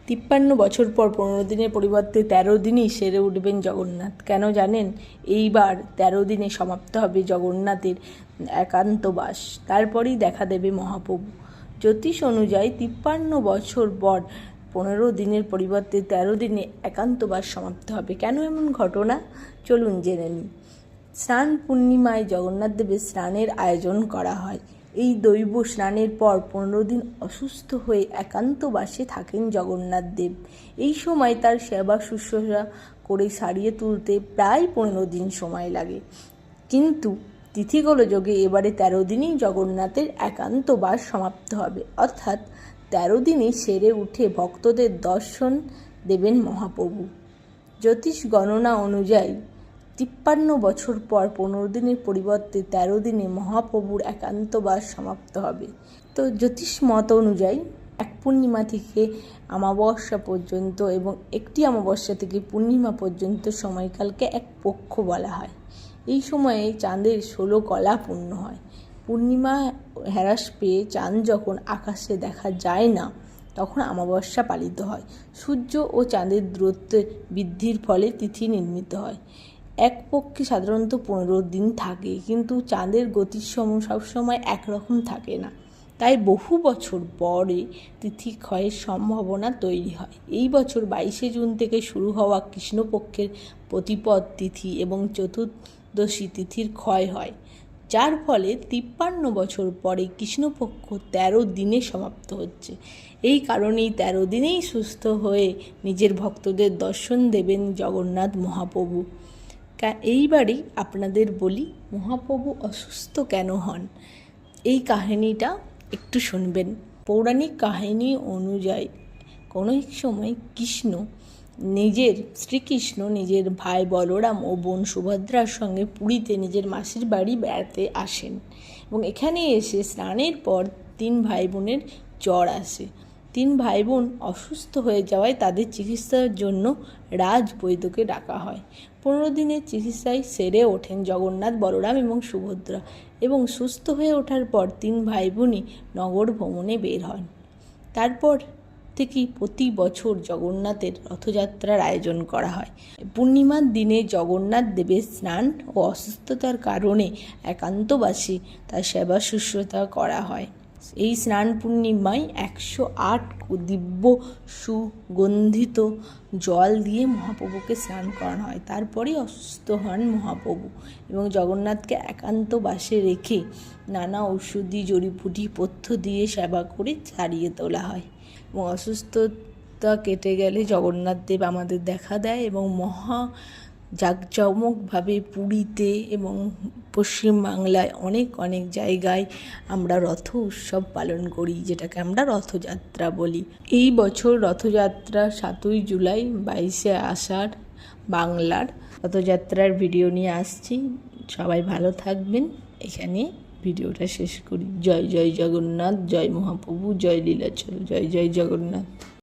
53 বছর পর 15 দিনের পরিবর্তে 13 দিনই সেরে উঠবেন জগন্নাথ। কেন জানেন? এইবার 13 দিনে সমাপ্ত হবে জগন্নাথের একান্তবাস, তারপরেই দেখা দেবে মহাপ্রভু। জ্যোতিষ অনুযায়ী 53 বছর পর 15 দিনের পরিবর্তে 13 দিনে একান্তবাস সমাপ্ত হবে। কেন এমন ঘটনা? চলুন জেনে নিই। স্নান পূর্ণিমায় জগন্নাথ দেবের স্নানের আয়োজন করা হয়। এই দৈব স্নানের পর 15 দিন অসুস্থ হয়ে একান্তবাসে থাকেন জগন্নাথ দেব। এই সময় তার সেবা শুশ্রূষা করে সারিয়ে তুলতে প্রায় 15 দিন সময় লাগে। কিন্তু তিথিগুলো যোগে এবারে 13 দিনই জগন্নাথের একান্তবাস সমাপ্ত হবে, অর্থাৎ 13 দিনই সেরে উঠে ভক্তদের দর্শন দেবেন মহাপ্রভু। জ্যোতিষ গণনা অনুযায়ী 53 বছর পর 15 দিনের পরিবর্তে 13 দিনে মহাপ্রভুর একান্তবাস সমাপ্ত হবে। তো জ্যোতিষ মত অনুযায়ী এক পূর্ণিমা থেকে অমাবস্যা পর্যন্ত এবং একটি অমাবস্যা থেকে পূর্ণিমা পর্যন্ত সময়কালকে এক পক্ষ বলা হয়। এই সময়ে চাঁদের 16 কলা পূর্ণ হয়। পূর্ণিমা হ্রাস পেয়ে চাঁদ যখন আকাশে দেখা যায় না, তখন অমাবস্যা পালিত হয়। সূর্য ও চাঁদের দূরত্বের বৃদ্ধির ফলে তিথি নির্মিত হয়। এক পক্ষে সাধারণত 15 দিন থাকে, কিন্তু চাঁদের গতির সবসময় একরকম থাকে না, তাই বহু বছর পরে তিথি ক্ষয়ের সম্ভাবনা তৈরি হয়। এই বছর 22 জুন থেকে শুরু হওয়া কৃষ্ণপক্ষের প্রতিপদ তিথি এবং চতুর্দশী তিথির ক্ষয় হয়, যার ফলে 53 বছর পরে কৃষ্ণপক্ষ 13 দিনে সমাপ্ত হচ্ছে। এই কারণেই 13 দিনেই সুস্থ হয়ে নিজের ভক্তদের দর্শন দেবেন জগন্নাথ মহাপ্রভু। এইবারই আপনাদের বলি, মহাপ্রভু অসুস্থ কেন হন, এই কাহিনীটা একটু শুনবেন। পৌরাণিক কাহিনী অনুযায়ী কোনো এক সময় শ্রীকৃষ্ণ নিজের ভাই বলরাম ও বোন সুভদ্রার সঙ্গে পুরীতে নিজের মাসির বাড়ি বেড়াতে আসেন এবং এখানে এসে স্নানের পর 3 ভাই বোনের জ্বর আসে। 3 ভাই বোন অসুস্থ হয়ে যাওয়ায় তাদের চিকিৎসার জন্য রাজবৈদ্যকে ডাকা হয়। 15 দিনের চিকিৎসায় সেরে ওঠেন জগন্নাথ, বলরাম এবং সুভদ্রা, এবং সুস্থ হয়ে ওঠার পর 3 ভাই বোনই নগর ভ্রমণে বের হন। তারপর থেকেই প্রতি বছর জগন্নাথের রথযাত্রার আয়োজন করা হয়। পূর্ণিমার দিনে জগন্নাথ দেবের স্নান ও অসুস্থতার কারণে একান্তবাসী তার সেবা শুশ্রূষা করা হয়। এই স্নান পূর্ণিমায় 108 দিব্য সুগন্ধিত জল দিয়ে মহাপ্রভুকে স্নান করানো হয়। তারপরেই অসুস্থ হন মহাপ্রভু এবং জগন্নাথকে একান্তবাসে রেখে নানা ঔষধি জড়িবুটি পথ্য দিয়ে সেবা করে ছাড়িয়ে তোলা হয়। এবং অসুস্থতা কেটে গেলে জগন্নাথ দেব আমাদের দেখা দেয় এবং মহা জাঁকজমকভাবে পুরীতে এবং পশ্চিমবাংলায় অনেক জায়গায় আমরা রথ উৎসব পালন করি, যেটাকে আমরা রথযাত্রা বলি। এই বছর রথযাত্রা 7ই জুলাই, 22শে আষাঢ় বাংলার রথযাত্রার ভিডিও নিয়ে আসছি। সবাই ভালো থাকবেন। এখানে ভিডিওটা শেষ করি। জয় জয় জগন্নাথ, জয় মহাপ্রভু, জয় লীলাচল, জয় জয় জগন্নাথ।